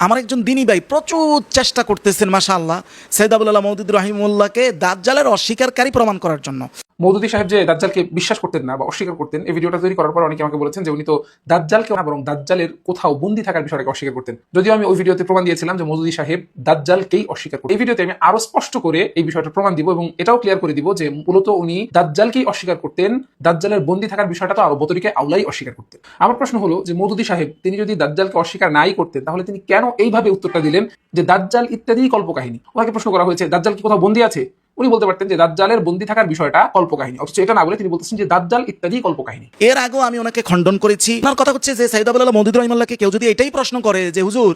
আমার একজন দিনী ভাই প্রচুর চেষ্টা করতেছেন মাশাআল্লাহ সৈয়দ আবুল আলা মওদুদী রাহিমাহুল্লাহকে দাজ্জালের অস্বীকারী প্রমাণ করার জন্য। মওদুদী সাহেব যে দাজ্জালকে বিশ্বাস করতেন না বা অস্বীকার করতেন, এই ভিডিওটা তৈরি করার পর অনেকে আমাকে বলেছেন যে উনি তো দাজ্জালকে না বরং দাজ্জালের কোথাও বন্দী থাকার বিষয়টাকে অস্বীকার করতেন। যদিও আমি ওই ভিডিওতে প্রমাণ দিয়েছিলাম যে মওদুদী সাহেব দাজ্জালকেই অস্বীকার করতেন। এই ভিডিওতে আমি আরো স্পষ্ট করে এই বিষয়টা প্রমাণ দিব এবং এটাও ক্লিয়ার করে দিব যে মূলত উনি দাজ্জালকেই অস্বীকার করতেন, দাজ্জালের বন্দী থাকার বিষয়টা তো আরো বতরিকে আউলাই অস্বীকার করতেন। আমার প্রশ্ন হলো যে মওদুদী সাহেব তিনি যদি দাজ্জালকে অস্বীকার নাই করতেন তাহলে তিনি কেন এইভাবে উত্তরটা দিলেন যে দাজ্জাল ইত্যাদি কল্পকাহিনী। ওনাকে প্রশ্ন করা হয়েছে দাজ্জাল কি কোথাও বন্দী আছে, উনি বলতে পারতেন যে দাজ্জালের বন্দী থাকার বিষয়টা কল্পকাহিনী, অথচ এটা না বলে তিনি বলতেছেন যে দাজ্জাল ইত্যাদি কল্পকাহিনী। এর আগেও আমি ওনাকে খণ্ডন করেছি। ওনার কথা হচ্ছে যে সৈয়দ আবুল আলা মওদুদী রাহিমাহুল্লাহকে কেউ যদি এটাই প্রশ্ন করে যে হুজুর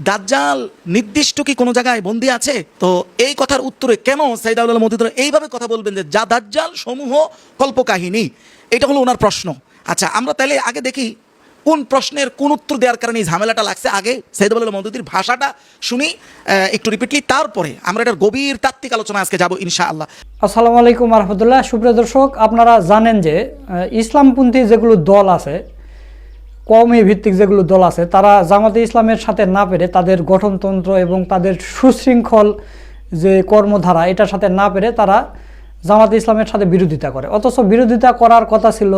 দাজ্জাল নির্দিষ্ট কি কোনো জায়গায় বন্দী আছে, তো এই কথার উত্তরে কেন সৈয়দ আবুল আলা মওদুদী এইভাবে কথা বলবেন যে যা দাজ্জাল সমূহ কল্পকাহিনী, এটা হলো ওনার প্রশ্ন। আচ্ছা আমরা তাহলে আগে দেখি কোন প্রশ্নের কোন উত্তর দেওয়ার কারণে এই ঝামেলাটা লাগছে। আগে সৈয়দ আবুল আলা মওদুদীর ভাষাটা শুনি একটু রিপিটলি, তারপরে আমরা এটার গভীর তাত্ত্বিক আলোচনা আজকে যাবো ইনশাআল্লাহ। আসসালামু আলাইকুম রহমতুল্লাহ। সুপ্রিয় দর্শক, আপনারা জানেন যে ইসলামপন্থী যেগুলো দল আছে, কওমি ভিত্তিক যেগুলো দল আছে, তারা জামাতে ইসলামের সাথে না পেরে তাদের গঠনতন্ত্র এবং তাদের সুশৃঙ্খল যে কর্মধারা এটার সাথে না পেরে তারা জামাতে ইসলামের সাথে বিরোধিতা করে। অথচ বিরোধিতা করার কথা ছিল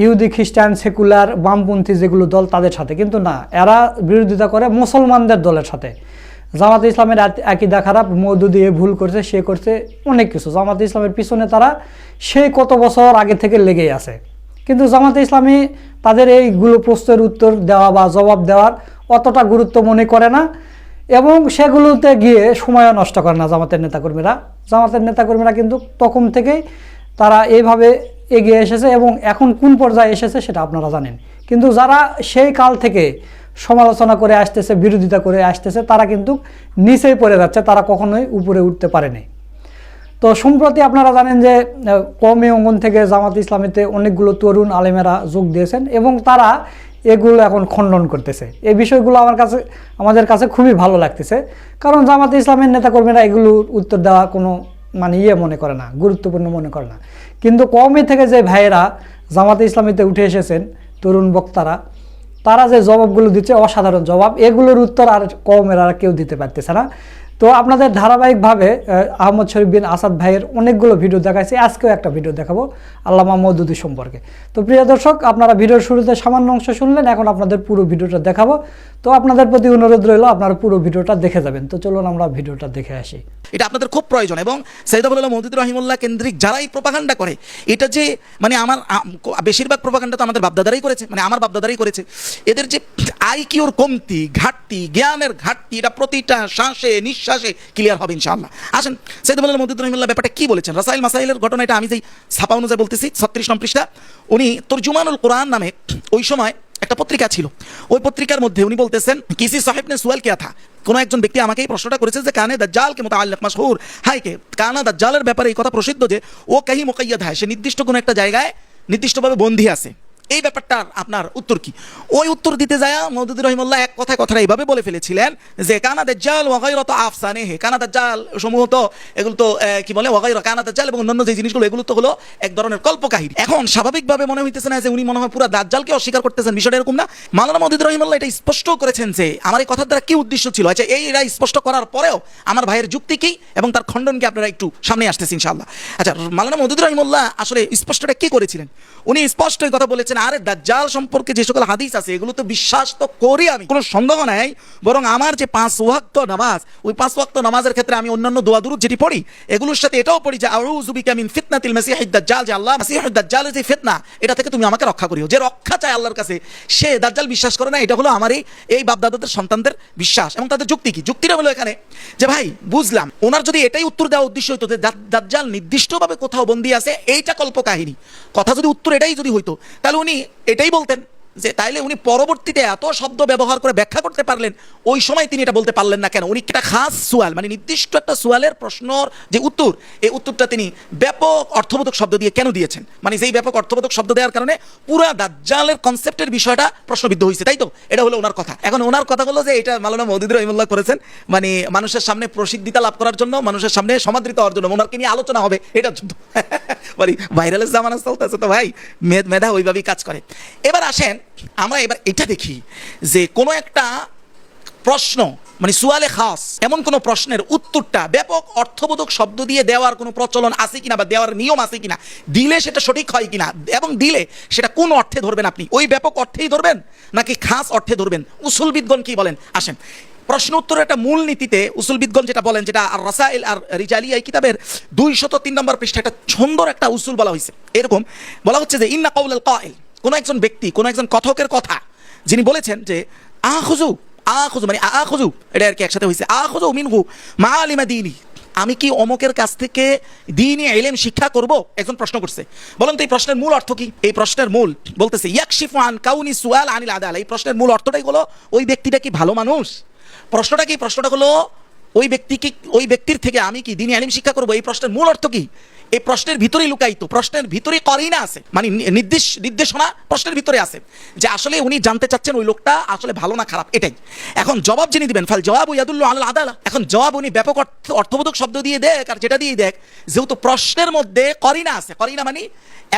ইহুদি, খ্রিস্টান, সেকুলার, বামপন্থী যেগুলো দল তাদের সাথে, কিন্তু না, এরা বিরোধিতা করে মুসলমানদের দলের সাথে। জামাতে ইসলামের আকীদা খারাপ, মওদুদী ভুল করছে, সে করছে অনেক কিছু। জামাতে ইসলামের পিছনে তারা সেই কত বছর আগে থেকে লেগেই আছে, কিন্তু জামাতে ইসলামী তাদের এইগুলো প্রশ্নের উত্তর দেওয়া বা জবাব দেওয়ার অতটা গুরুত্ব মনে করে না এবং সেগুলোতে গিয়ে সময় নষ্ট করে না জামাতের নেতাকর্মীরা। জামাতের নেতাকর্মীরা কিন্তু তখন থেকেই তারা এইভাবে এগিয়ে এসেছে এবং এখন কোন পর্যায়ে এসেছে সেটা আপনারা জানেন। কিন্তু যারা সেই কাল থেকে সমালোচনা করে আসতেছে, বিরোধিতা করে আসতেছে, তারা কিন্তু নিচেই পড়ে যাচ্ছে, তারা কখনোই উপরে উঠতে পারেনি। তো সম্প্রতি আপনারা জানেন যে কওমি অঙ্গন থেকে জামাত ইসলামীতে অনেকগুলো তরুণ আলেমেরা যোগ দিয়েছেন এবং তারা এগুলো এখন খণ্ডন করতেছে। এই বিষয়গুলো আমাদের কাছে খুবই ভালো লাগতেছে, কারণ জামাত ইসলামের নেতাকর্মীরা এগুলোর উত্তর দেওয়া কোনো মনে করে না, গুরুত্বপূর্ণ মনে করে না। কিন্তু কওমি থেকে যে ভাইয়েরা জামাতে ইসলামীতে উঠে এসেছেন, তরুণ বক্তারা, তারা যে জবাবগুলো দিচ্ছে অসাধারণ জবাব, এগুলোর উত্তর আর কওমের আর কেউ দিতে পারতেছে না। তো আপনাদের ধারাবাহিকভাবে আহমদ শরীফ বিন আসাদ ভাইয়ের অনেকগুলো ভিডিও দেখাইছি, আজকেও একটা ভিডিও দেখাবো আল্লামা মওদুদী সম্পর্কে। তো প্রিয় দর্শক, আপনারা ভিডিওর শুরুতে সামান্য অংশ শুনলেন, এখন আপনাদের পুরো ভিডিওটা দেখাবো। তো আপনাদের প্রতি অনুরোধ রইল আপনারা পুরো ভিডিওটা দেখে যাবেন। তো চলুন আমরা ভিডিওটা দেখে আসি। এটা আপনাদের খুব প্রয়োজন। এবং সৈয়দ আবুল আলা মওদুদী রাহিমাহুল্লাহ কেন্দ্রিক যারা এই প্রোপাগান্ডা করে, এটা যে মানে আমার বেশিরভাগ প্রোপাগান্ডা তো আমাদের বাপদাদারাই করেছে, মানে আমার বাপদাদারাই করেছে। এদের যে আইকিউর কমতি, ঘাটতি, জ্ঞানের ঘাটতি, এটা প্রতিটা শ্বাসে নিঃশ্বাসে ক্লিয়ার হবে ইনশাআল্লাহ। আসেন সৈয়দ আবুল আলা মওদুদী রাহিমাহুল্লাহ ব্যাপারটা কি বলেছেন। রাসাইল মাসাইলের ঘটনা, এটা আমি যেই ছাপা অনুযায়ী বলতেছি, 36 নম্বর পৃষ্ঠা। উনি তরজুমানুল কোরআন নামে ওই সময় একটা পত্রিকা ছিল, ওই পত্রিকার মধ্যে উনি বলতেছেন কিসি সাহেব নে সুয়াল কিয়া থা, কোনো একজন ব্যক্তি আমাকে এই প্রশ্নটা করেছে যে কানে দাজ্জাল কে মুতাআল্লিক মাশহুর হাই কে, কানা দাজ্জালের ব্যাপারে এই কথা প্রসিদ্ধ যে ও কাহি মুকাইয়াদ হয়, সে নির্দিষ্ট কোনো একটা জায়গায় নির্দিষ্টভাবে বন্দী আছে। এই ব্যাপারটার আপনার উত্তর কি? ওই উত্তর দিতে যায় মওদুদী রাহিমাহুল্লাহ এক কথাটা এইভাবে বলে ফেলেছিলেন যে কানা দাজ্জাল ওয়া গায়রাতু আফসানিহি, কানা দাজ্জাল সমূহ তো এগুলো তো কি বলে ওয়া গায়রা, কানা দাজ্জাল এবং অন্যান্য যে জিনিসগুলো এগুলো তো হলো এক ধরনের কল্পকাহিনী। এখন স্বাভাবিকভাবে মনে হইতেছে না যে উনি মনে হয় পুরো দাজ্জালকে অস্বীকার করতেছেন, বিষয়টা এরকম না। মাওলানা মওদুদী রাহিমাহুল্লাহ এটা স্পষ্ট করেছেন যে আমার এই কথার দ্বারা কি উদ্দেশ্য ছিল। আচ্ছা এইটা স্পষ্ট করার পরেও আমার ভাইয়ের যুক্তি কি এবং তার খণ্ডনকে আপনারা একটু সামনে আসতেছেন ইনশাআল্লাহ। আচ্ছা মাওলানা মওদুদী রাহিমাহুল্লাহ আসলে স্পষ্টটা কি করেছিলেন, উনি স্পষ্টই কথা বলেছেন, আরে দাজ্জাল সম্পর্কে যে সকল হাদিস আছে এগুলো তো বিশ্বাস তো করি আমি, কোনো সন্দেহ নাই। বরং আমার যে 5 ওয়াক্ত নামাজ, ওই 5 ওয়াক্ত নামাজের ক্ষেত্রে আমি অন্যান্য দোয়া দুরূদ যেটি পড়ি এগুলোর সাথে এটাও পড়ি যে আউযু বিকা মিন ফিতনাতিল মাসিহিদ দাজ্জাল, যে আল্লাহ মাসিহুদ দাজ্জালের যে ফিতনা এটা থেকে তুমি আমাকে রক্ষা করিও। যে রক্ষা চায় আল্লাহর কাছে সে দাজ্জাল বিশ্বাস করে না, এটা হলো আমার এই বাপদাদাদের সন্তানদের বিশ্বাস। এবং তাদের যুক্তি কি? যুক্তিটা হলো এখানে যে ভাই বুঝলাম ওনার যদি এটাই উত্তর দেওয়া উদ্দেশ্য হইতো যে দাজ্জাল নির্দিষ্টভাবে কোথাও বন্দী আছে, এইটা কল্পকাহিনী কথা, যদি উত্তর এটাই যদি হইতো তাহলে উনি এটাই বলতেন যে তাইলে উনি পরবর্তীতে এত শব্দ ব্যবহার করে ব্যাখ্যা করতে পারলেন, ওই সময় তিনি এটা বলতে পারলেন না কেন? উনি একটা খাস সোয়াল, মানে নির্দিষ্ট একটা সোয়ালের প্রশ্নর যে উত্তর, এই উত্তরটা তিনি ব্যাপক অর্থবোধক শব্দ দিয়ে কেন দিয়েছেন? মানে যেই ব্যাপক অর্থবোধক শব্দ দেওয়ার কারণে পুরা দাজ্জালের কনসেপ্টের বিষয়টা প্রশ্নবিদ্ধ হয়েছে, তাই তো? এটা হলো ওনার কথা। এখন ওনার কথা হলো যে এটা মাওলানা মওদুদী রাহিমাহুল্লাহ করেছেন মানে মানুষের সামনে প্রসিদ্ধিতা লাভ করার জন্য, মানুষের সামনে সমাদৃত হওয়ার জন্য, ওনাকে নিয়ে আলোচনা হবে এটার জন্য। মানে ভাইরালের জামানা চলতেছে তো ভাই, মেধা ওইভাবেই কাজ করে। এবার আসেন আমরা এবার এটা দেখি যে কোনো একটা প্রশ্ন মানে সুয়ালে খাস এমন কোন প্রশ্নের উত্তরটা ব্যাপক অর্থবোধক শব্দ দিয়ে দেওয়ার কোনো প্রচলন আছে কিনা বা দেওয়ার নিয়ম আছে কিনা, দিলে সেটা সঠিক হয় কিনা, এবং দিলে সেটা কোন অর্থে ধরবেন আপনি, ওই ব্যাপক অর্থেই ধরবেন নাকি খাস অর্থে ধরবেন, উসুলবিদগণ কি বলেন আসেন। প্রশ্ন উত্তরের একটা মূল নীতিতে উসুলবিদগণ যেটা বলেন, যেটা আর রাসাইল আর রিজালিয়া এই কিতাবের 203 নম্বর পৃষ্ঠা একটা সুন্দর একটা উসুল বলা হয়েছে। এরকম বলা হচ্ছে যে ইন্না কাউলাল কাইল, কোন একজন ব্যক্তি কোন একজন কথকের কথা যিনি বলেছেন যে আখুযু মানে আখুযু, এটা আর কি একসাথে হয়েছে, আখুযু মিনহু মাআলিমা দীনি, আমি কি অমকের কাছ থেকে দ্বীনি ইলম শিক্ষা করব, একজন প্রশ্ন করছে। বলেন তো এই প্রশ্নের মূল অর্থ কি? এই প্রশ্নের মূল বলতেছে ইয়াকশিফু আন কাউনি সুআল আনিল আদালা, এই প্রশ্নের মূল অর্থটাই হলো ওই ব্যক্তিটা কি ভালো মানুষ। প্রশ্নটা কি? প্রশ্নটা হলো ওই ব্যক্তির থেকে আমি কি দ্বীনি ইলম শিক্ষা করব, এই প্রশ্নের মূল অর্থ কি? এই প্রশ্নের ভিতরেই লুকায়িত, প্রশ্নের ভিতরে করিনা আছে, মানে নির্দেশনা প্রশ্নের ভিতরে আছে যে আসলে উনি জানতে চাচ্ছেন ওই লোকটা আসলে ভালো না খারাপ, এটাই। এখন জবাব যিনি দিবেন ফাল জবাব ইয়াদুল্লু আলাল আদালা, এখন জবাব উনি ব্যাপক অর্থবোধক শব্দ দিয়ে দেখ আর যেটা দিয়ে দেখ, যেহেতু প্রশ্নের মধ্যে করিনা আছে, করিনা মানে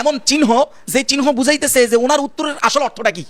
এমন চিহ্ন যে চিহ্ন বুঝাইতেছে যে ওনার উত্তরের আসল অর্থটা কি।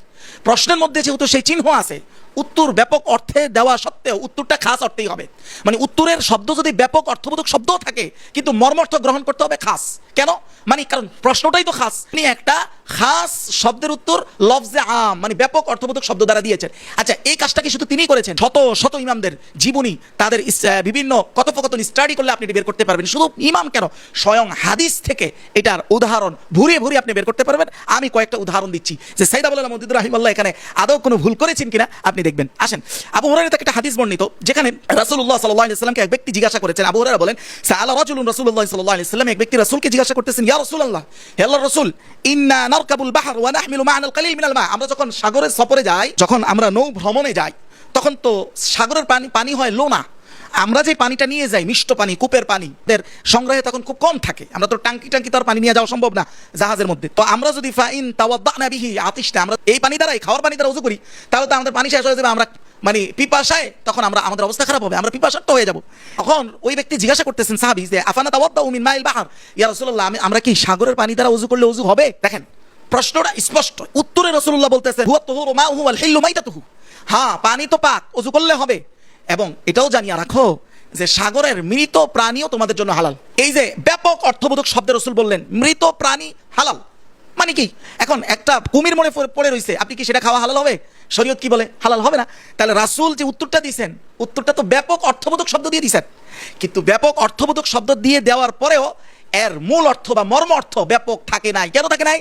প্রশ্নের মধ্যে যেহেতু সেই চিহ্ন আছে, উত্তর ব্যাপক অর্থে দেওয়া সত্ত্বেও উত্তরটা খাস অর্থেই হবে। মানে উত্তরের শব্দ যদি ব্যাপক অর্থবোধক শব্দও থাকে কিন্তু মর্মার্থ গ্রহণ করতে হবে খাস। কেন? মানে কারণ প্রশ্নটাই তো খাস, তিনি একটা খাস শব্দের উত্তর লফজে আম মানে ব্যাপক অর্থবোধক শব্দ দ্বারা দিয়েছেন। আচ্ছা, এই কাজটা কি শুধু তিনিই করেছেন? শত শত ইমামদের জীবনী, তাদের বিভিন্ন কথোপকথন স্টাডি করলে আপনি বের করতে পারবেন। শুধু ইমাম কেন, স্বয়ং হাদিস থেকে এটার উদাহরণ ভুরিয়ে ভুরিয়ে আপনি বের করতে পারবেন। আমি কয়েকটা উদাহরণ দিচ্ছি যে সাইয়্যিদ আবুল মুহাদ্দিদ রাহিমাহুল্লাহ এখানে আদৌ কোনো ভুল করেছেন কিনা আপনি দেখবেন। আসেন, আবু হুরায়রা থেকে একটা হাদিস বর্ণিত, যেখানে রাসূলুল্লাহ সাল্লাল্লাহু আলাইহি ওয়াসাল্লামকে এক ব্যক্তি জিজ্ঞাসা করেছেন। আবু হুরায়রা বলেন সাআলা রাজুলুন রাসূলুল্লাহ সাল্লাল্লাহু আলাইহি ওয়াসাল্লাম, এক ব্যক্তি রাসূলকে জিজ্ঞাসা করতেছেন, ইয়া রাসূলুল্লাহ, হে আল্লাহর রাসূল, ইন্না নারকাবুল বাহর ওয়া নাহমিলু মা'আনাল কালিল মিনাল মা, আমরা যখন সাগরের সফরে যাই, যখন আমরা নৌ ভ্রমণে যাই, তখন তো সাগরের পানি হয় লোনা। আমরা যে পানিটা নিয়ে যাই মিষ্ট পানি, কূপের পানি, এর সংগ্রহে তখন খুব কম থাকে। আমরা তো টাঙ্কি তো আর পানি নিয়ে যাওয়া সম্ভব না জাহাজের মধ্যে। তো আমরা যদি ফাইন তাওয়াদ্দানা বিহি আতিশনা, আমরা এই পানি দ্বারাই খাওয়ার পানি দ্বারা ওযু করি, তাহলে তো আমাদের পানি শেষ হয়ে যাবে, আমরা মানে পিপাসায় তখন আমাদের অবস্থা খারাপ হবে, আমরা পিপাসার্ত হয়ে যাব। তখন ওই ব্যক্তি জিজ্ঞাসা করতেছেন সাহাবী যে আফানা তাওয়াদ্দাউ মিন মাইল বাহর, ইয়া রাসূলুল্লাহ, আমরা কি সাগরের পানি দ্বারা ওযু করলে ওযু হবে? দেখেন প্রশ্নটা স্পষ্ট, উত্তরে রাসূলুল্লাহ বলতেছেন হুয়া তুহুরু মাউহু ওয়াল হিল্লু মাইতাতুহু, হ্যাঁ পানি তো পাক, ওযু করলে হবে। এবং এটাও জানিয়ে রাখো যে সাগরের মৃত প্রাণীও তোমাদের জন্য হালাল। এই যে ব্যাপক অর্থবোধক শব্দে রাসূল বললেন মৃত প্রাণী হালাল, মানে কি? এখন একটা কুমির মনে পড়ে রয়েছে, আপনি কি সেটা খাওয়া হালাল হবে? শরীয়ত কি বলে? হালাল হবে না। তাহলে রাসূল যে উত্তরটা দিয়েছেন, উত্তরটা তো ব্যাপক অর্থবোধক শব্দ দিয়ে দিয়েছেন, কিন্তু ব্যাপক অর্থবোধক শব্দ দিয়ে দেওয়ার পরেও এর মূল অর্থ বা মর্ম অর্থ ব্যাপক থাকে নাই। কেন থাকে নাই?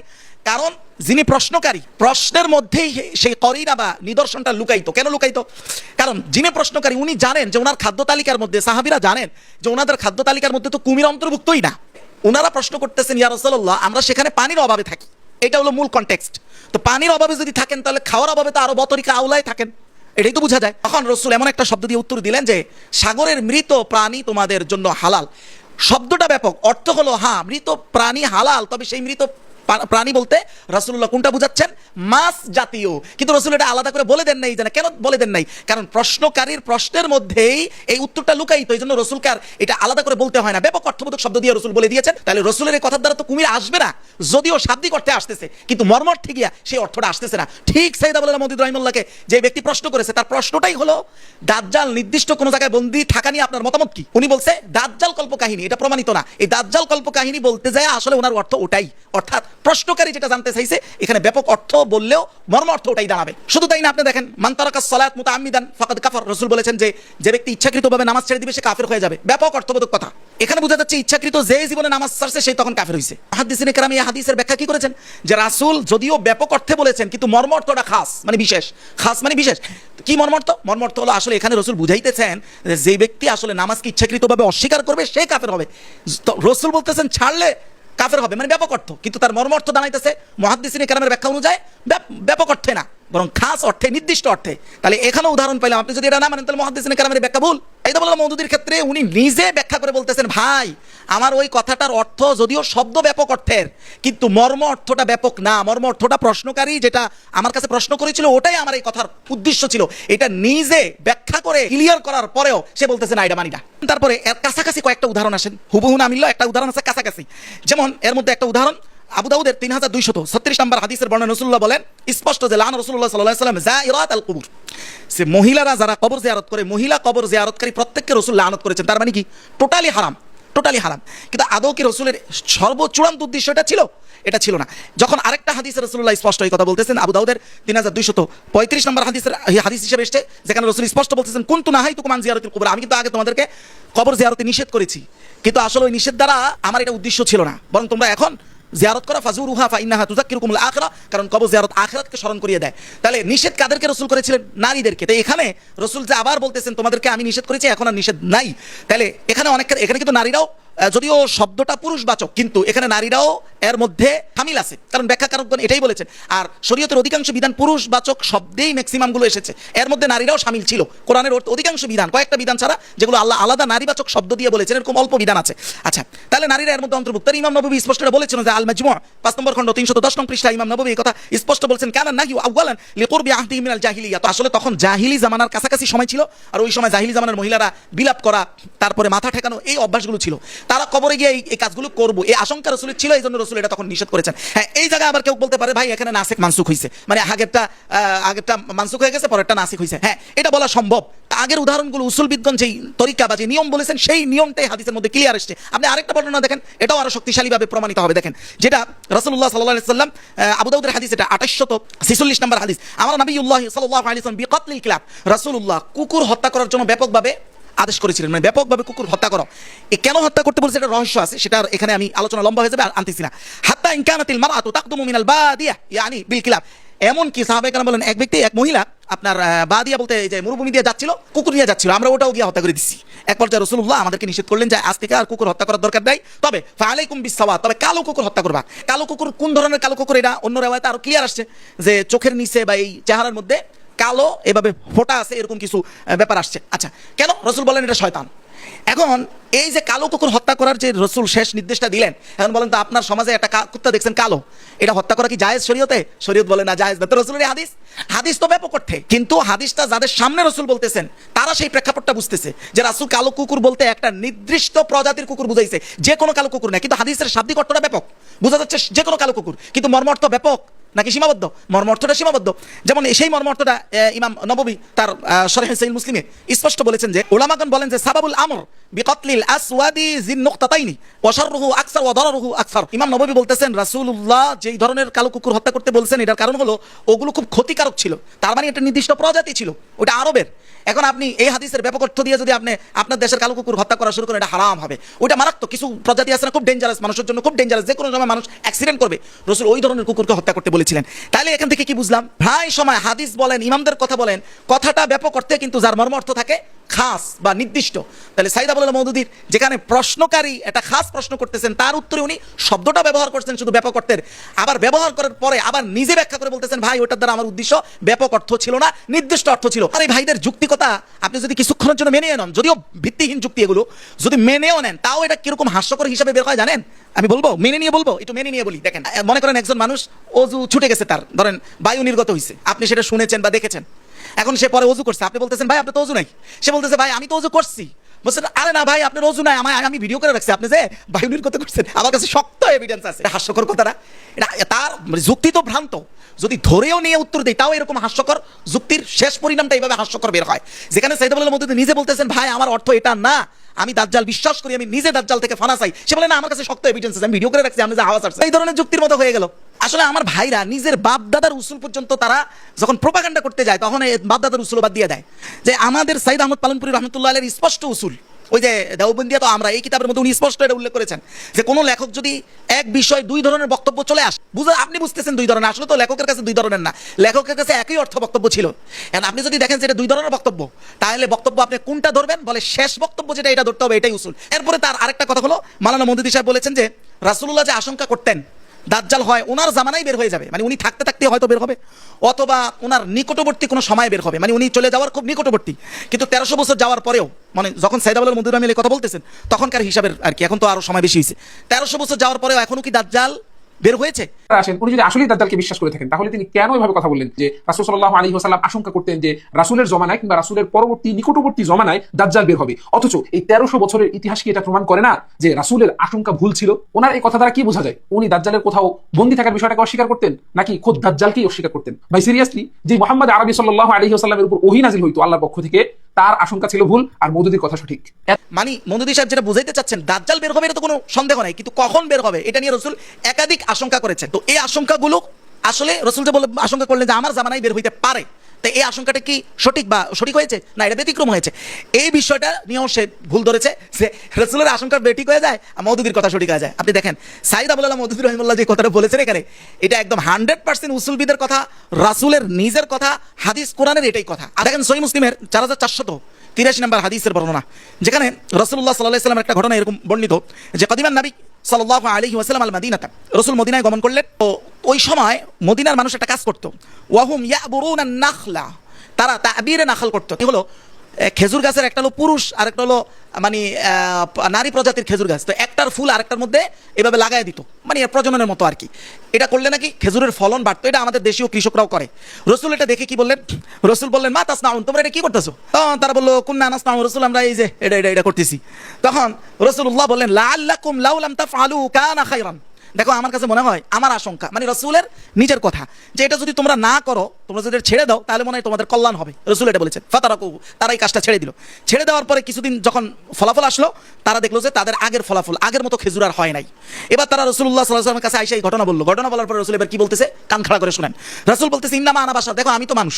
কারণ যিনি প্রশ্নকারী, প্রশ্নের মধ্যেই সেই করিনা বা নিদর্শনটা লুকাইতো। কেন লুকাইতো? কারণ যিনি প্রশ্নকারী উনি জানেন যে ওনার খাদ্য তালিকার মধ্যে, সাহাবীরা জানেন যে ওনাদের খাদ্য তালিকার মধ্যে তো কুমির অন্তর্ভুক্তই না। ওনারা প্রশ্ন করতেছেন ইয়া রাসূলুল্লাহ, আমরা সেখানে পানির অভাবে থাকি, এটা হলো মূল কনটেক্সট। তো পানির অভাবে যদি থাকেন তাহলে খাওয়ার অভাবে তো আরো বতরিকা আউলায় থাকেন, এটাই তো বোঝা যায়। তখন রাসূল এমন একটা শব্দ দিয়ে উত্তর দিলেন যে সাগরের মৃত প্রাণী তোমাদের জন্য হালাল। শব্দটা ব্যাপক, অর্থ হলো হ্যাঁ মৃত প্রাণী হালাল, তবে সেই মৃত প্রাণী বলতে রাসূলুল্লাহ কোনটা বুঝাচ্ছেন? মাছ জাতীয়। কিন্তু রাসূল এটা আলাদা করে বলে দেন নাই। জানে কেন বলে দেন নাই? কারণ প্রশ্নকারীর প্রশ্নের মধ্যেই এই উত্তরটা লুকায়িত, এই জন্য রাসূলকে আর এটা আলাদা করে বলতে হয় না, ব্যাপক অর্থবোধক শব্দ দিয়ে রাসূল বলে দিয়েছেন। তাহলে রাসূলের এই কথার দ্বারা তো কুমির আসবে না, যদিও শাব্দিক অর্থে আসতেছে কিন্তু মর্মার্থে গিয়া সেই অর্থটা আসতেছে না। ঠিক সাইয়্যিদ আবুল মুহাদ্দিদ রাহিমাহুল্লাহকে যে ব্যক্তি প্রশ্ন করেছে, তার প্রশ্নটাই হলো দাজ্জাল নির্দিষ্ট কোন জায়গায় বন্দী থাকা নিয়ে আপনার মতামত কি? উনি বলছে দাজ্জাল কল্পকাহিনী, এটা প্রমাণিত না। এই দাজ্জাল কল্পকাহিনী বলতে যায় আসলে ওনার অর্থ ওটাই, অর্থাৎ প্রশ্নকারী যেটা জানতে চাইছে এখানে ব্যাপক অর্থ বললেও মর্ম অর্থ ওটাই দাঁড়াবে। শুধু তাই না, আপনি দেখেন মান তারাকাস সালাত মুতাআম্মিদান ফাকাদ কাফার, রাসূল বলেছেন যে ব্যক্তি ইচ্ছাকৃতভাবে নামাজ ছেড়ে দিবে সে কাফের হয়ে যাবে। ব্যাপক অর্থবোধক কথা। এখানে বোঝা যাচ্ছে ইচ্ছাকৃত যে জীবনে নামাজ ছাড়ছে সেই তখন কাফের হইছে। মুহাদ্দিসিনে কেরাম এই হাদিসের ব্যাখ্যা কি করেছেন? যে রাসূল যদিও ব্যাপক অর্থে বলেছেন কিন্তু মর্ম অর্থটা খাস মানে বিশেষ। খাস মানে বিশেষ। কি মর্ম অর্থ? মর্ম অর্থ হলো আসলে এখানে রাসূল বুঝাইতেছেন যে ব্যক্তি আসলে নামাজকে ইচ্ছাকৃতভাবে অস্বীকার করবে সে কাফের হবে। রাসূল বলতেছেন ছাড়লে কাফের হবে, মানে ব্যাপক অর্থ, কিন্তু তার মর্ম অর্থ দাঁড়াইতেছে মুহাদ্দিসিনে কেরামের ব্যাখ্যা অনুযায়ী ব্যাপক অর্থে না, বরং খাস অর্থে, নির্দিষ্ট অর্থে। তাহলে এখানে উদাহরণ পাইলাম। আপনি যদি এটা না মানেন তাহলে মুহাদ্দিসিনে কেরামের ব্যাখ্যা ভুল। এই তো বললাম মওদুদির ক্ষেত্রে উনি নিজে ব্যাখ্যা করে বলতেছেন ভাই আমার ওই কথাটার অর্থ যদিও শব্দ ব্যাপক অর্থের কিন্তু মর্ম অর্থটা ব্যাপক না, মর্ম অর্থটা প্রশ্নকারী যেটা আমার কাছে প্রশ্ন করেছিল ওটাই আমার এই কথার উদ্দেশ্য ছিল। এটা নিজে ব্যাখ্যা করে ক্লিয়ার করার পরেও সে বলতেছে না এটা মানি না। তারপরে এর কাছাকাছি কয়েকটা উদাহরণ আসেন, হুবহু না মিললেও একটা উদাহরণ আছে কাছাকাছি। যেমন এর মধ্যে একটা উদাহরণ আবু দাউদের 3236 নম্বর হাদিসের বর্ণনা রাসূলুল্লাহ বলেন স্পষ্ট যে লান রাসূলুল্লাহ সাল্লাল্লাহু আলাইহি ওয়াসাল্লাম যায়রাত আল কুবুর, সে মহিলারা যারা কবর জিয়ারত করে, মহিলা কবর জিয়ারতকারী প্রত্যেককে রাসূল লানত করেছেন। তার মানে কি টোটালি হারাম, টোটালি হারাম। কিন্তু আদৌ কি রাসূলের সর্বচূড়ান্ত উদ্দেশ্য এটা ছিল? এটা ছিল না। যখন আরেকটা হাদিসে রাসূলুল্লাহ স্পষ্ট এই কথা বলতেছেন, আবু দাউদের 3235 নম্বর হাদিসের হাদিস হিসেবে এসেছে, যেখানে রাসূল স্পষ্ট বলতেছেন কুনতু নাহাইতুকুম আন জিয়ারাতিল কুবুর, আমি কিন্তু আগে তোমাদেরকে কবর জিয়ারতে নিষেধ করেছি, কিন্তু আসলে ওই নিষেধ দ্বারা আমার এটা উদ্দেশ্য ছিল না, বরং তোমরা এখন জিয়ারত করা ফাজুরুহা ফাইন্নাহা তুযাক্কিরুকুমুল আখিরা, কারণ কবর জিয়ারত আখিরাতকে স্মরণ করিয়ে দেয়। তাহলে নিষেধ কাদেরকে রাসূল করেছিলেন? নারীদেরকে। তো এখানে রাসূল যে আবার বলতেছেন তোমাদেরকে আমি নিষেধ করেছি, এখন আর নিষেধ নাই। তাহলে এখানে এখানে কিন্তু নারীরাও, যদিও শব্দটা পুরুষবাচক, কিন্তু এখানে নারীরাও এর মধ্যে শামিল আছে, কারণ ব্যাখ্যাকারকগণ এটাই বলেছেন। আর শরীয়তের অধিকাংশ বিধান পুরুষবাচক শব্দেই ম্যাক্সিমামগুলো এসেছে, এর মধ্যে নারীরাও শামিল ছিল। কোরআনের অধিকাংশ বিধান, কয়েকটা বিধান ছাড়া যেগুলো আল্লাহ আলাদা নারীবাচক শব্দ দিয়ে বলেছেন, এরকম অল্প বিধান আছে। আচ্ছা, তাহলে নারীরা এর মধ্যে অন্তর্ভুক্ত। ইমাম নববী স্পষ্ট বলেছেন যে আল মাজমু' 5 নম্বর খণ্ড 310 নং পৃষ্ঠা ইমাম নববী এই কথা স্পষ্ট বলছেন, কানা নাহিউ আওয়ালান লিকুরবি আহদি মিনাল জাহিলিয়া। তো আসলে তখন জাহিলি জামানার কাছাকাছি সময় ছিল, আর ওই সময় জাহিলি জামানার মহিলারা বিলাপ করা, তারপরে মাথা ঠেকানো, এই অভ্যাসগুলো ছিল। তারা কবরে গিয়ে এই কাজগুলো করবো, এই আশঙ্কা রাসূলের ছিল, এই জন্য রাসূল এটা তখন নিষেধ করেছেন। হ্যাঁ, এই জায়গায় আবার কেউ বলতে পারে ভাই এখানে নাসিক মানসুখ হয়েছে, মানে আগেরটা মানসুখ হয়ে গেছে, পরেরটা নাসিক হয়েছে। হ্যাঁ, এটা বলা সম্ভব। আগের উদাহরণগুলো উসুলবিদগণ যেই তরিকা বা যে নিয়ম বলেছেন, সেই নিয়মটাই হাদিসের মধ্যে ক্লিয়ার আসছে। আপনি আরেকটা বর্ণনা দেখেন, এটাও আরো শক্তিশালীভাবে প্রমাণিত হবে। দেখেন, যেটা রাসূলুল্লাহ সাল্লাল্লাহু আলাইহি ওয়াসাল্লাম, আবু দাউদের হাদিস, এটা 2846 নম্বর হাদিস, আমার নবিউল্লাহ সাল্লাল্লাহু আলাইহি ওয়াসাল্লাম বিকাতলিল কিলাব, রাসূলুল্লাহ কুকুর হত্যা করার জন্য ব্যাপকভাবে আদেশ করেছিলেন, মানে ব্যাপকভাবে কুকুর হত্যা করো। কেন হত্যা করতে বলছে এটা রহস্য আছে, সেটা এখানে আমি আলোচনা লম্বা হয়ে যাবে, আনতেছি না। হাত্তা ইন কানাতিল মারআতু তাকদুমু মিনাল বাদিয়া ইয়ানি বিল কিলাব, এমন কি সাহাবায়ে কেরাম বলেন এক ব্যক্তি, এক মহিলা আপনার বাদিয়া বলতে এই যে মরুভূমি দিয়ে যাচ্ছিল, কুকুর নিয়ে যাচ্ছিল, আমরা ওটাও গিয়ে হত্যা করে দিচ্ছি। এক পর্যায়ে রাসূলুল্লাহ আমাদেরকে নিষেধ করলেন যে আজ থেকে আর কুকুর হত্যা করার দরকার নাই, তবে ফাআলাইকুম বিসসাওয়াত, তবে কালো কুকুর হত্যা করবা। কালো কুকুর কোন ধরনের কালো কুকুর? এটা অন্য রিওয়ায়াতে আরো ক্লিয়ার আসছে যে চোখের নিচে বা এই চেহারার মধ্যে কালো এভাবে ফোঁটা আছে, এরকম কিছু ব্যাপার আসছে। আচ্ছা, কেন? রাসূল বলেন এটা শয়তান। এখন এই যে কালো কুকুর হত্যা করার যে রাসূল শেষ নির্দেশটা দিলেন, এখন বলেন তো আপনার সমাজে একটা কুত্তা দেখছেন কালো, এটা হত্যা করা কি জায়েজ শরীয়তে? শরীয়ত বলে না, জায়েজ না। তো রাসূলের হাদিস তো ব্যাপক অর্থে, কিন্তু হাদিসটা যাদের সামনে রাসূল বলতেছেন তারা সেই প্রেক্ষাপটটা বুঝতেছে যে রাসূল কালো কুকুর বলতে একটা নির্দিষ্ট প্রজাতির কুকুর বুঝাইছে, যে কোনো কালো কুকুর না। কিন্তু হাদিসের শাব্দিক অর্থটা ব্যাপক, বোঝা যাচ্ছে যে কোনো কালো কুকুর, কিন্তু মর্মার্থ ব্যাপক নাকি সীমাবদ্ধ? মর্মার্থটা সীমাবদ্ধ। যেমন সেই মর্মার্থটা ইমাম নববী তার শরহ সহিহ মুসলিমে স্পষ্ট বলেছেন যে উলামাগণ বলেন যে সাবাবুল আমর বিকতলিল আসওয়াদি যিন নুকতাতাইনি ওয়া শাররুহু আকসার ওয়া দারারুহু আকসার। ইমাম নববী বলতেছেন রাসূলুল্লাহ যেই ধরনের কালো কুকুর হত্যা করতে বলছেন, এটার কারণ হলো ওগুলো খুব ক্ষতিকারক ছিল, তার মানে একটা নির্দিষ্ট প্রজাতি ছিল, ওটা আরবের। এখন আপনি এই হাদিসের ব্যাপক অর্থ দিয়ে যদি আপনি আপনার দেশের কালো কুকুর হত্যা করা শুরু করেন, এটা হারাম হবে। ওইটা মারাত্মক। কিছু প্রজাতি আছে না খুব ডেঞ্জারাস, মানুষের জন্য খুব ডেঞ্জারাস, যে কোনো সময় মানুষ অ্যাক্সিডেন্ট করবে, রাসূল ওই ধরনের কুকুরকে হত্যা করতে বলেছিলেন। তাহলে এখান থেকে কি বুঝলাম? প্রায় সময় হাদিস বলেন, ইমামদের কথা বলেন, কথাটা ব্যাপক অর্থে, কিন্তু যার মর্ম অর্থ থাকে খাস বা নির্দিষ্ট। তাহলে সাইদ আবুল মওদুদীর যেখানে প্রশ্নকারী একটা খাস প্রশ্ন করতেছেন, তার উত্তরে উনি শব্দটা ব্যবহার করছেন শুধু ব্যাপক অর্থের, আবার ব্যবহার করার পরে আবার নিজে ব্যাখ্যা করে বলতেছেন ভাই ওটার দ্বারা আমার উদ্দেশ্য ব্যাপক অর্থ ছিল না, নির্দিষ্ট অর্থ ছিল। আর এই ভাইদের যুক্তিকতা আপনি যদি কিছুক্ষণের জন্য মেনে নেন, যদিও ভিত্তিহীন যুক্তি এগুলো, যদি মেনেও নেন, তাও এটা কিরকম হাস্যকর হিসাবে বের হয় জানেন? আমি বলবো, মেনে নিয়ে বলবো, একটু মেনে নিয়ে বলি। দেখেন, মনে করেন একজন মানুষ অজু ছুটে গেছে, তার ধরেন বায়ু নির্গত হয়েছে, আপনি সেটা শুনেছেন বা দেখেছেন। এখন সে পরে অজু করছে, আপনি বলতেছেন ভাই আপনার তো অজু নাই। সে বলতেছে ভাই আমি তো অজু করছি। বলছেন আরে না ভাই আপনার অজু নাই, আমি ভিডিও করে রাখছি আপনি যে বায়ু নির্গত করছেন, আমার কাছে শক্ত এভিডেন্স আছে। হাস্যকর কথাটা, তার যুক্তি তো ভ্রান্ত। যদি ধরেও নিয়ে উত্তর দেয়, তাও এরকম হাস্যকর যুক্তির শেষ পরিণামটা এইভাবে হাস্যকর বের হয়। যেখানে সাইদ আবুল মওদুদী নিজে বলতেছেন ভাই আমার অর্থ এটা না, আমি দাজ্জাল বিশ্বাস করি, আমি নিজে দাজ্জাল থেকে ফানা চাই। সে বলে না আমার কাছে শক্ত এভিডেন্স আছে, আমি ভিডিও করে রাখছি, আমি যে আওয়াজ আসছে। এই ধরনের যুক্তির মতো হয়ে গেল। আসলে আমার ভাইরা নিজের বাপ দাদার উসুল পর্যন্ত তারা যখন প্রোপাগান্ডা করতে যায়, তখন বাপ দাদার উসুল বাদ দিয়ে দেয়। যে আমাদের সাইদ আহমদ পালনপুরি রহমতুল্লাহ আলাইহির স্পষ্ট উসুল, ওই যে দেওবন্দিয়া, তো আমরা এই কিতাবের মধ্যে উনি স্পষ্ট এটা উল্লেখ করেছেন যে কোনো লেখক যদি এক বিষয় দুই ধরনের বক্তব্য চলে আসে, আপনি বুঝতেছেন দুই ধরনের, আসলে তো লেখকের কাছে দুই ধরনের না, লেখকের কাছে একই অর্থ বক্তব্য ছিল। এখন আপনি যদি দেখেন যে এটা দুই ধরনের বক্তব্য, তাহলে বক্তব্য আপনি কোনটা ধরবেন? বলে শেষ বক্তব্য যেটা, এটা ধরতে হবে, এটাই উসুল। এরপরে তার আরেকটা কথা হলো, মাওলানা মওদুদী সাহেব বলেছেন যে রাসূলুল্লাহ যে আশঙ্কা করতেন দাজ্জাল হয় ওনার জামানায় বের হয়ে যাবে, মানে উনি থাকতে থাকতে হয়তো বের হবে, অথবা ওনার নিকটবর্তী কোনো সময় বের হবে, মানে উনি চলে যাওয়ার খুব নিকটবর্তী। কিন্তু 1300 বছর যাওয়ার পরেও, মানে যখন সাইদ আবুল মওদুদী কথা বলতেছেন তখনকার হিসাবের আর কি, এখন তো আরো সময় বেশি হয়েছে, 1300 বছর যাওয়ার পরেও এখনো কি দাজ্জাল বের হয়েছে। আসেন, উনি যদি আসলেই দাজ্জালকে বিশ্বাস করে থাকেন তাহলে তিনি কেন এভাবে কথা বললেন যে রাসূল সাল্লাল্লাহু আলাইহি ওয়াসাল্লাম আশঙ্কা করতেন যে রাসূলের জমানায় কিংবা রাসূলের পরবর্তী নিকটবর্তী জমানায় দাজ্জাল বের হবে, অথচ এই 1300 বছরের ইতিহাস কি এটা প্রমাণ করে না যে রাসূলের আশঙ্কা ভুল ছিল? ওনার এই কথা দ্বারা কি বোঝা যায়? উনি দাজ্জালের কোথাও বন্দী থাকার বিষয়টাকে অস্বীকার করতেন নাকি খোদ দাজ্জালকেই অস্বীকার করতেন? ভাই সিরিয়াসলি, যে মুহাম্মদ আরবি সাল্লাল্লাহু আলাইহি ওয়াসাল্লামের উপর ওহী নাযিল হইতো আল্লাহর পক্ষ থেকে, তার আশঙ্কা ছিল ভুল আর মওদুদির কথা সঠিক। মানে মওদুদি সাহেব যেটা বুঝাইতে চাচ্ছেন, দাজ্জাল বের হবে এটা তো কোনো সন্দেহ নাই, কিন্তু কখন বের হবে এটা নিয়ে রাসূল একাধিক আশঙ্কা করেছেন। তো এই আশঙ্কাগুলো আসলে রাসূল যে বলে আশঙ্কা করলেন যে আমার জামানায় বের হইতে পারে, তো এই আশঙ্কাটা কি সঠিক বা সঠিক হয়েছে না এটা ব্যতিক্রম হয়েছে? এই বিষয়টা নিয়েও সে ভুল ধরেছে যে রাসূলের আশঙ্কা বেঠিক হয়ে যায় আর মওদুদির কথা সঠিক হয়ে যায়। আপনি দেখেন সাইদ আবুল আলাহ মওদুদি রহিমাহুল্লাহ যে কথাটা বলেছেন এখানে, এটা একদম 100% উসুলবিদের কথা, রাসূলের নিজের কথা, হাদিস কোরআনের এটাই কথা। আর দেখেন সহিহ মুসলিমের 4483 নম্বর হাদিসের বর্ণনা, যেখানে রাসূলুল্লাহ সাল্লাল্লাহু আলাইহি ওয়াসাল্লামের একটা ঘটনা এরকম বর্ণিত যে কাদিমান নবী সাল্লাল্লাহু আলাইহি ওয়াসাল্লাম আল মাদিনাতা, রাসূল মদিনায় গমন করলেন। তো ওই সময় মদিনার মানুষ একটা কাজ করতো, ওয়াহুম ইয়াবুরুনা নাখলা, তারা তাবিরে নাখল করতো। কি হলো, খেজুর গাছের একটা হলো পুরুষ আর একটা হলো মানে নারী প্রজাতির খেজুর গাছ, তো একটার ফুল আরেকটার মধ্যে এভাবে লাগাই দিত, মানে প্রজননের মতো আর কি। এটা করলে নাকি খেজুরের ফলন বাড়তো, এটা আমাদের দেশীয় কৃষকরাও করে। রসুল এটা দেখে কি বললেন, রসুল বললেন মা তাসনাউন, তোমরা এটা কি করতেছো? তারা বললো কুন্না নাসনাউ রসুল, আমরা এই যে এটা করতেছি। তখন রসুল্লাহ বললেন লাআল্লাকুম লাউ লাম তাফআলু কানা খায়রান। দেখো আমার কাছে মনে হয়, আমার আশঙ্কা মানে রসুলের নিজের কথা, যে এটা যদি তোমরা না করো, তোমরা যদি ছেড়ে দাও তাহলে মনে হয় তোমাদের কল্যাণ হবে। রসুল এটা বলেছেন। ফাতারাকু, তারা এই কাজটা ছেড়ে দিল। ছেড়ে দেওয়ার পরে কিছুদিন যখন ফলাফল আসলো, তারা দেখলো যে তাদের আগের ফলাফল, আগের মতো খেজুর আর হয় নাই। এবার তারা রাসূলুল্লাহ সাল্লাল্লাহু আলাইহি ওয়াসাল্লামের কাছে আইসা এই ঘটনা বললো। ঘটনা বলার পরে রসুল এবার কি বলতেছে, কান খাড়া করে শুনেন। রাসূল বলতেছে ইন্নামা আনা বাশার, দেখো আমি তো মানুষ,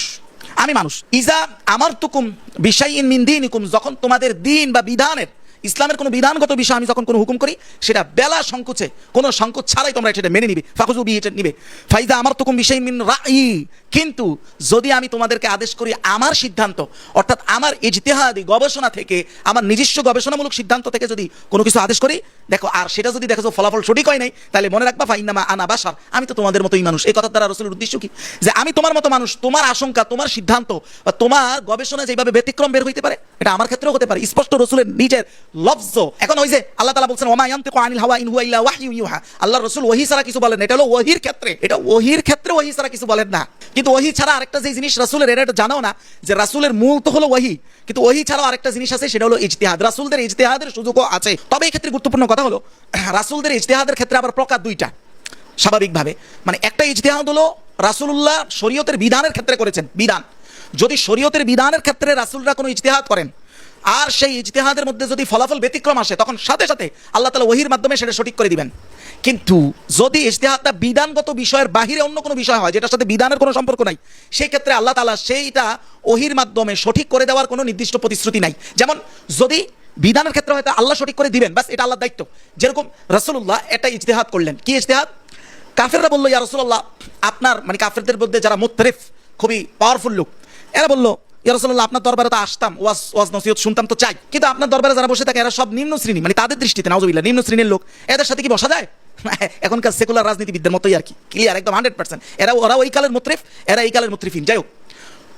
আমি মানুষ। ইজা আমারতুকুম বিশাইইন মিন দীনিকুম, যখন তোমাদের দ্বীন বা বিধানের, ইসলামের কোনো বিধানগত বিষয় আমি যখন কোনো হুকুম করি, সেটা বেলা সংকোচে, কোনো সংকোচ ছাড়াই তোমরা সেটা মেনে নিবে। ফাকুজু বিহি, এটা নিবে। ফাইজা আমারতুকুম বিশাইইন মিন রাই, কিন্তু যদি আমি তোমাদেরকে আদেশ করি আমার সিদ্ধান্ত, অর্থাৎ আমার ইজতিহাদি গবেষণা থেকে, আমার নিজস্ব গবেষণামূলক সিদ্ধান্ত থেকে যদি কোনো কিছু আদেশ করি, দেখো আর সেটা যদি দেখো ফলাফল সঠিক হয় নাই, তাহলে মনে রাখবা ফাইন্নামা আনা বাশার, আমি তো তোমাদের মতোই মানুষ। এই কথার দ্বারা রাসূলের উদ্দেশ্য কি, যে আমি তোমার মতো মানুষ, তোমার আশঙ্কা, তোমার সিদ্ধান্ত বা তোমার গবেষণা যেভাবে ব্যতিক্রম বের হইতে পারে, এটা আমার ক্ষেত্রেও হতে পারে। স্পষ্ট রাসূলের নিজের লফজ। এখন ওই যে আল্লাহ তাআলা বলছেন ওমা ইয়ানতিকু আনিল হাওয়া ইন হুয়া ইল্লা ওয়াহয়ু ইউহা, আল্লাহর রাসূল ওহী ছাড়া কিছু বলেন না। এটা হলো ওহীর ক্ষেত্রে, এটা ওহীর ক্ষেত্রে ওহী ছাড়া কিছু বলেন না। কিন্তু ওহী ছাড়া আরেকটা যে জিনিস রাসূলের, এটা জানাও না যে রাসূলের মূল তো হলো ওহী, কিন্তু ওহী ছাড়াও আরেকটা জিনিস আছে, সেটা হলো ইজতিহাদ। রাসূলদের ইজতিহাদের সুযোগও আছে। তবে এই ক্ষেত্রে গুরুত্বপূর্ণ কথা হলো, রাসূলদের ইজতিহাদের ক্ষেত্রে আবার প্রকার দুইটা স্বাভাবিকভাবে। মানে একটা ইজতিহাদ হলো রাসূলুল্লাহ শরীয়তের বিধানের ক্ষেত্রে করেছেন, বিধান। যদি শরীয়তের বিধানের ক্ষেত্রে রাসূলরা কোনো ইজতিহাদ করেন আর সেই ইজতিহাদের মধ্যে যদি ফলাফল ব্যতিক্রম আসে, তখন সাথে সাথে আল্লাহ তাআলা ওহীর মাধ্যমে সেটা সঠিক করে দিবেন। কিন্তু যদি ইজতিহাদটা বিধানগত বিষয়ের বাহিরে অন্য কোনো বিষয় হয়, যেটার সাথে বিধানের কোনো সম্পর্ক নাই, সেই ক্ষেত্রে আল্লাহ তাআলা সেইটা ওহীর মাধ্যমে সঠিক করে দেওয়ার কোনো নির্দিষ্ট প্রতিশ্রুতি নাই। যেমন যদি বিধানের ক্ষেত্রে হয়তো আল্লাহ সঠিক করে দিবেন, বাস এটা আল্লাহর দায়িত্ব। যেরকম রাসূলুল্লাহ একটা ইজতিহাদ করলেন। কি ইজতিহাদ? কাফেররা বললো ইয়া রাসূলুল্লাহ, আপনার মানে কাফেরদের মধ্যে যারা মুত্তারিফ, খুবই পাওয়ারফুল লোক, এরা বললো ইয়া রাসূলুল্লাহ আপনার দরবারে তো আসতাম, ওয়াজ নসিহত শুনতাম তো চাই, কিন্তু আপনার দরবারে যারা বসে থাকে এরা সব নিম্ন শ্রেণী, মানে তাদের দৃষ্টিতে নাউজুবিল্লাহ নিম্ন শ্রেণীর লোক, এদের সাথে কি বসা যায়? এখনকার সেকুলার রাজনীতিবিদদের মতোই আর কি, ক্লিয়ার একদম 100%। ওরা ওই কালের মুত্রিফ, এরা এই কালের মুত্রিফিন। যাই হোক,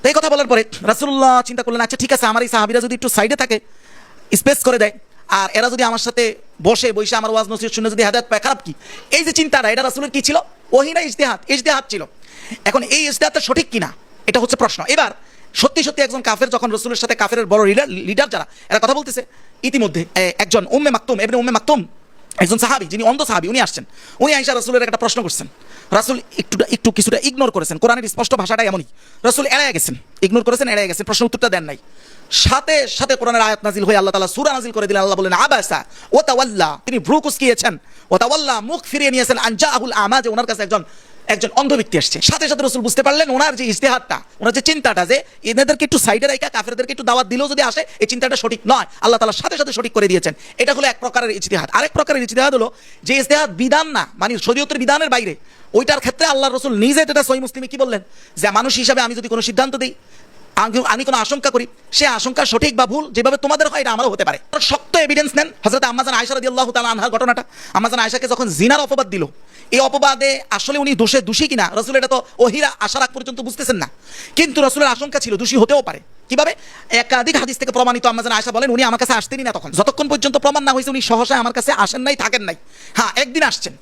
এই কথা বলার পরে রাসূলুল্লাহ চিন্তা করলেন, আচ্ছা ঠিক আছে, আমার এই সাহাবীরা যদি একটু সাইডে থাকে, স্পেস করে দেয়, আর এরা যদি আমার সাথে বসে আমার ওয়াজ নসিহত শুনে যদি হেদায়েত পায়, খারাপ কি? এই যে চিন্তাটা, এটা রাসূলের কি ছিল? ওহী না ইজতিহাদ? ইজতিহাদ ছিল। এখন এই ইজতিহাদটা সঠিক কিনা, এটা হচ্ছে প্রশ্ন। এবার সত্যি সত্যি একজন কাফের যখন রাসূলের সাথে, কাফেরের বড় লিডার যারা, এরা কথা বলতেছে, ইতিমধ্যে একজন উম্মে মাকতুম, ইবনে উম্মে মাকতুম, একজন সাহাবী, যিনি অন্ধ সাহাবী, উনি আসছেন। উনি আয়েশা রাসূলের একটা প্রশ্ন করছেন। রাসূল একটু কিছুটা ইগনোর করেছেন। কোরআনের স্পষ্ট ভাষাটা এমনই, রাসূল এড়ায় গেছেন, ইগনোর করেছেন, এড়ায় গেছেন, প্রশ্ন উত্তরটা দেন নাই। সাথে সাথে কোরআনের আয়াত নাজিল হয়ে আল্লাহ তাআলা সূরা নাজিল করে দিলেন। আল্লাহ বলেন আবাসা ওয়া তাওয়াল্লা, তিনি ভ্রু কুঁচকিয়েছেন, ওয়া তাওয়াল্লা, মুখ ফিরিয়ে নিয়েছেন, আন জাআহুল আমা, যে ওনার কাছে একজন অন্ধ ব্যক্তি আসছে। সাথে সাথে রাসূল বুঝতে পারলেন ওনার যে ইজতিহাদটা, ওনার যে চিন্তাটা, যে এদেরকে একটু সাইডে রাখা কাফেরদেরকে একটু দাওয়াত দিলেও যদি আসে, এই চিন্তাটা সঠিক নয়, আল্লাহ তাআলা সাথে সাথে সঠিক করে দিয়েছেন। এটা হলো এক প্রকারের ইজতিহাদ। আরেক প্রকারের ইজতিহাদ হলো যে ইজতিহাদ বিধান না, মানে শরীয়তের বিধানের বাইরে, ওইটার ক্ষেত্রে আল্লাহ রাসূল নিজে, যেটা সহিহ মুসলিমে কি বললেন, যে মানুষ হিসাবে আমি যদি কোনো সিদ্ধান্ত দিই, আমি কোনো আশঙ্কা করি, সে আশঙ্কা সঠিক বা ভুল যেভাবে তোমাদের হয় এটা আমারও হতে পারে। শক্ত এভিডেন্স নেন হযরত আম্মা জান আয়েশা রাদিয়াল্লাহু তাআলা আনহার ঘটনাটা। আম্মা জান আয়েশাকে যখন জিনার অপবাদ দিল, এই অপবাদে আসলে উনি দোষী কিনা রাসূল এটা তো ওহিরা আসার আগ পর্যন্ত বুঝতেছেন না, কিন্তু রাসূলের আশঙ্কা ছিল দোষী হতেও পারে। কিভাবে? একাধিক হাদিস থেকে প্রমাণিত। আম্মা জান আয়েশা বলেন উনি আমার কাছে আসতেনই না তখন, যতক্ষণ পর্যন্ত প্রমাণ না হয়েছে উনি সহসা আমার কাছে আসেন নাই, থাকেন নাই। হ্যাঁ, একদিন আসছেন।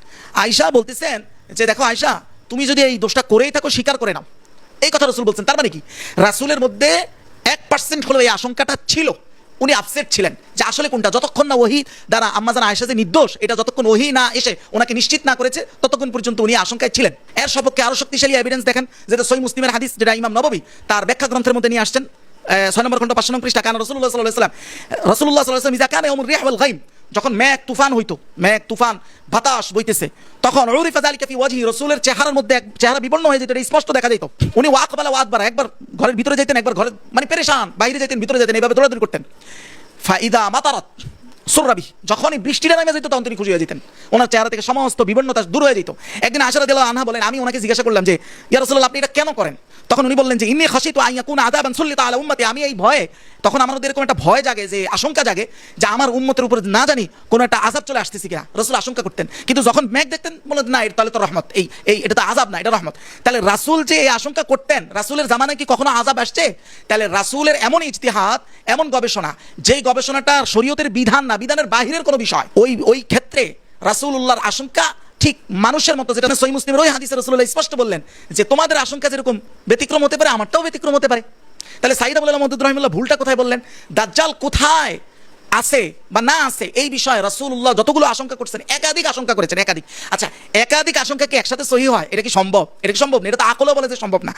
আয়েশা বলতেছেন যে দেখো আয়েশা, তুমি যদি এই দোষটা করেই থাকো স্বীকার করে নাও, এই কথা রাসূল বলছেন। তার মানে কি রাসূলের মধ্যে 1% হলেও এই আশঙ্কাটা ছিল, উনি আপসেট ছিলেন যে আসলে কোনটা, যতক্ষণ না ওহী দ্বারা আম্মা জান আয়েশা যে নির্দোষ এটা যতক্ষণ ওহী না এসে ওনাকে নিশ্চিত না করেছে ততক্ষণ পর্যন্ত উনি আশঙ্কায় ছিলেন। এর সপক্ষে আরো শক্তিশালী এভিডেন্স দেখেন, যেটা সহিহ মুসলিমের হাদিস, যেটা ইমাম নববী তার ব্যাখ্যা গ্রন্থের মধ্যে নিয়ে আসছেন, 6 নম্বর খণ্ড 5 নং পৃষ্ঠা। কানা রাসূলুল্লাহ সাল্লাল্লাহু আলাইহি ওয়াসাল্লাম, রাসূলুল্লাহ সাল্লাল্লাহু আলাইহি ওয়াসাল্লাম ইযা কানা ইয়াউমুর রিহ ওয়াল গায়ম, যখন মেঘ তুফান হইতো, মেঘ তুফান বাতাস বইতেছে, তখন উরিফা যালিকা ফি ওয়াজহি, রাসূলের চেহারার মধ্যে চেহারা বিবর্ণ হয়ে যেত, এটা স্পষ্ট দেখা যেত। উনি ওয়াকবালা ওয়াদবারা, একবার ঘরের ভিতরে যাইতেন, একবার ঘরে মানে পেরেশান, বাইরে যাইতেন, ভিতরে যেতেন, এইভাবে দৌড়াদৌড়ি করতেন। ফাইদা মাতারাত সুররাবি, যখনই বৃষ্টিটা নেমে যেত তখন তিনি খুশি হয়ে যেতেন, ওনার চেহারা থেকে সমস্ত বিবর্ণতা দূর হয়ে যেত। একদিন আয়েশা রাদিয়াল্লাহু আনহা বলেন, আমি ওনাকে জিজ্ঞাসা করলাম যে ইয়া রাসূলুল্লাহ আপনি এটা কেন করেন? তখন উনি বললেন যে ইন্নী খাশিতু আন ইয়াকুনা আযাবান সুল্লিতা আলা উম্মতি, আমি এই ভয়ে, তখন আমার মধ্যে এরকম একটা ভয় জাগে, যে আশঙ্কা জাগে যে আমার উম্মতের উপর না জানি কোনো একটা আযাব চলে আসতেছে কিনা। রাসূল আশঙ্কা করতেন, কিন্তু যখন মেঘ দেখতেন বলতেন না, এটা তাহলে তো রহমত, এই এটা তো আযাব না, এটা রহমত। তাহলে রাসূল যে এই আশঙ্কা করতেন, রাসূলের জামানায় কি কখনো আযাব আসছে? তাহলে রাসূলের এমন ইজতিহাদ, এমন গবেষণা, যেই গবেষণাটা শরীয়তের বিধান না, বিধানের বাহিরের কোনো বিষয়, ওই ক্ষেত্রে রাসূলুল্লাহর আশঙ্কা ঠিক মানুষের মতো, যেটা সহিহ মুসলিমের ওই হাদিসে রাসূলুল্লাহ স্পষ্ট বললেন যে তোমাদের আশঙ্কা যেরকম ব্যতিক্রম হতে পারে, আমারটাও ব্যতিক্রম হতে পারে। তাহলে সাইদ আবুল আলম মওদুদ রাহিমাহুল্লাহ ভুলটা কোথায় বললেন? দাজ্জাল কোথায় আছে বা না আছে এই বিষয়ে রাসূলুল্লাহ যতগুলো আশঙ্কা করছেন, একাধিক আশঙ্কা করেছেন, একাধিক। আচ্ছা, একাধিক আশঙ্কা কি একসাথে সহিহ হয়? এটা কি সম্ভব? এটা কি সম্ভব না? এটা তো আকলও বলে যে সম্ভব না।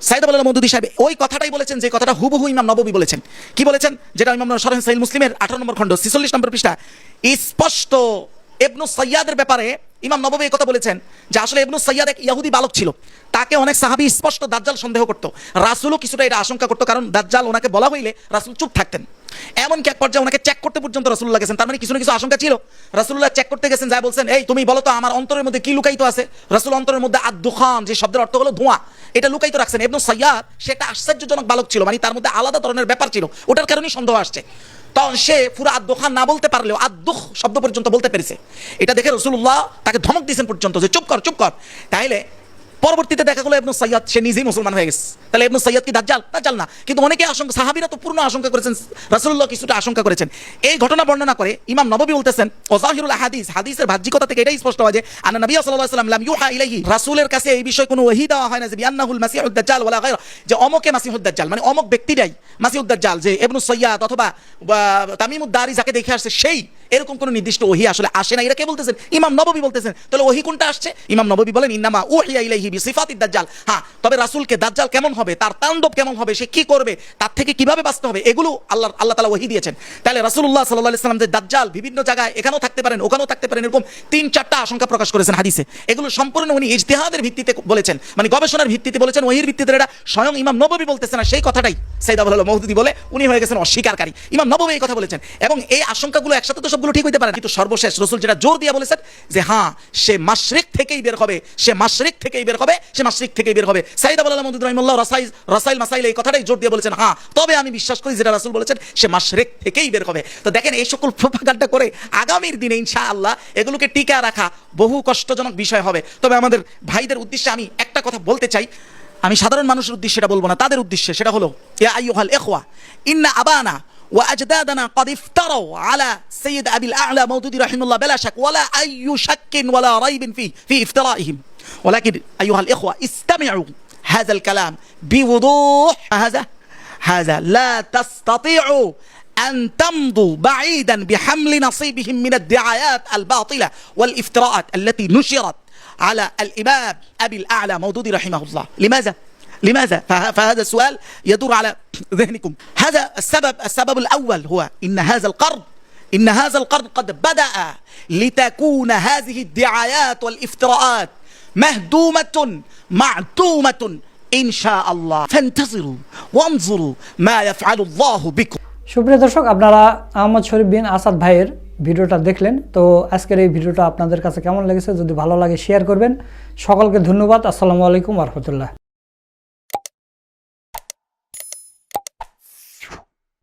সাইদ আবুল আলম মওদুদি সাহেব ওই কথাটাই বলেছেন, যে কথাটা হুবহু ইমাম নববী বলেছেন। কি বলেছেন? যেটা ইমাম শরহ সহিহ মুসলিমের 18 নম্বর খণ্ড 46 নম্বর পৃষ্ঠা, স্পষ্ট ইবনু সাইয়াদের ব্যাপারে ইমাম নববী এই কথা বলেছেন যে আসলে ইবনু সাইয়াদ এক ইহুদি বালক ছিল, তাকে অনেক সাহাবী স্পষ্ট দাজ্জাল সন্দেহ করত, রাসূলও কিছুটা এটা আশঙ্কা করতো, কারণ দাজ্জাল ওনাকে বলা হইলে রাসূল চুপ থাকতেন। এমনকি এক পর্যায়ে ওনাকে চেক করতে পর্যন্ত রাসূলুল্লাহ গেছেন, তার মানে কিছু না কিছু আশঙ্কা ছিল। রাসূলুল্লাহ চেক করতে গেছেন, যা বলছেন এই তুমি বলো তো আমার অন্তরের মধ্যে কি লুকায়িত আছে। রাসূল অন্তরের মধ্যে আদ-দুখান, যে শব্দের অর্থ হলো ধোঁয়া, এটা লুকায়িত রাখছেন। ইবনু সাইয়াদ সেটা আশ্চর্যজনক বালক ছিল, মানে তার মধ্যে আলাদা ধরনের ব্যাপার ছিল, ওটার কারণেই সন্দেহ আসছে। তখন সে পুরো আদ-দুখান না বলতে পারলেও আদ-দুখ শব্দ পর্যন্ত বলতে পেরেছে। এটা দেখে রাসূলুল্লাহ তাকে ধমক দিয়েছেন পর্যন্ত যে চুপ কর, চুপ কর। তাইলে পরবর্তীতে দেখা গেলো ইবনু সাইয়াদ সে নিজেই মুসলমান হয়ে গেছে। তাহলে ইবনু সাইয়াদ কি দাজ্জাল? দাজ্জাল না, কিন্তু অনেকে আশঙ্কা, সাহাবীরা তো পূর্ণ আশঙ্কা করেছেন, রাসূলুল্লাহ কিছুটা আশঙ্কা করেছেন। এই ঘটনা বর্ণনা করে ইমাম নববী বলতেছেন, ওয়াজাহিরুল আহাদিস, হাদিসের বাহ্যিকতা থেকে এটাই স্পষ্ট হয় যে আন্না নবী সাল্লাল্লাহু আলাইহি ওয়াসাল্লাম লাম ইউহা ইলাইহি, রাসূলের কাছে এই বিষয়ে কোনো ওহী দেওয়া হয় না যে বিআন্নাহুল মাসিহুদ দাজ্জাল ওয়ালা গায়রা, যে অমকে মাসিহুদ দাজ্জাল, মানে অমক ব্যক্তিটাই মাসিহুদ দাজ্জাল, যে ইবনু সাইয়াদ অথবা তামিমুদ দারি যাকে দেখে আসছে সেই, এরকম কোনো নির্দিষ্ট ওহী আসলে আসে না। এটা কে বলতেছেন? ইমাম নববী বলতেছেন। তাহলে ওহী কোনটা আসছে? ইমাম নববী বলেন ইন্নামা উহিয়া ইলাইহি বিসিফাতিদ দাজ্জাল। হ্যাঁ, তবে রাসূলকে দাজ্জাল কেমন হবে, তার তাণ্ডব কেমন হবে, সে কি করবে, তার থেকে কিভাবে বাঁচতে হবে, এগুলো আল্লাহ তাআলা ওহী দিয়েছেন। তাহলে রাসূলুল্লাহ সাল্লাল্লাহু আলাইহি ওয়াসাল্লাম যে দাজ্জাল বিভিন্ন জায়গায় এখানেও থাকতে পারেন, ওখানেও থাকতে পারেন, এরকম 3-4টা আশঙ্কা প্রকাশ করেছেন হাদিসে। এগুলো সম্পূর্ণ উনি ইজতিহাদের ভিত্তিতে বলেছেন, মানে গবেষণার ভিত্তিতে বলেছেন, ওহীর ভিত্তিতে। এটা স্বয়ং ইমাম নববী বলতেছেন না, সেই কথাটাই সাইদ আবুল আলম মওদুদি বলে উনি হয়ে গেছেন অস্বীকারী। ইমাম নববী এই কথা বলেছেন, এবং এই আশঙ্কাগুলো একসাথে তো সবগুলো ঠিক হইতে পারে না, কিন্তু সর্বশেষ রাসূল যেটা জোর দিয়ে বলেছেন যে হ্যাঁ সে মাশরিক থেকেই বের হবে, সে মাশরিক থেকেই বের হবে, সে মাশরিক থেকেই বের হবে। সাইদ আবুল আলম মওদুদি রাহিমাহুল্লাহ রাসাইল মাসাইল এই কথাটাই জোর দিয়ে বলেছেন, হ্যাঁ তবে আমি বিশ্বাস করি যেটা রাসূল বলেছেন সে মাশরিক থেকেই বের হবে। তো দেখেন, এই সকল প্রোপাগান্ডা করে আগামীর দিনে ইনশাআল্লাহ এগুলোকে টিকা রাখা বহু কষ্টজনক বিষয় হবে। তবে আমাদের ভাইদের উদ্দেশ্যে আমি একটা কথা বলতে চাই, আমি সাধারণ মানুষের উদ্দেশ্যে এটা বলবো না, তাদের উদ্দেশ্যে, সেটা হলো ইয়া আইয়ুহাল ইখওয়া ইন্না আবানা وأجدادنا قد افتروا على سيد أبي الأعلى مودودي رحمه الله بلا شك ولا أي شك ولا ريب في افترائهم، ولكن أيها الإخوة استمعوا هذا الكلام بوضوح. هذا لا تستطيعوا أن تمضوا بعيدا بحمل نصيبهم من الدعايات الباطلة والافتراءات التي نشرت على الإمام أبي الأعلى مودودي رحمه الله. لماذا؟ فهذا السؤال يدور على ذهنكم. هذا السبب الأول هو إن هذا القرض قد بدأ لتكون هذه الدعايات والافتراءات مهدومة معدومة إن شاء الله، فانتظروا وانظروا ما يفعل الله بكم. সুপ্রিয় দর্শক, আপনারা আহমদ শরীফ বিন আসাদ ভাইয়ের ভিডিওটা দেখলেন। তো আজকের এই ভিডিওটা আপনাদের কাছে কেমন লেগেছে? যদি ভালো লাগে শেয়ার করবেন। সকলকে ধন্যবাদ। আসসালামু আলাইকুম ওয়া রাহমাতুল্লাহ।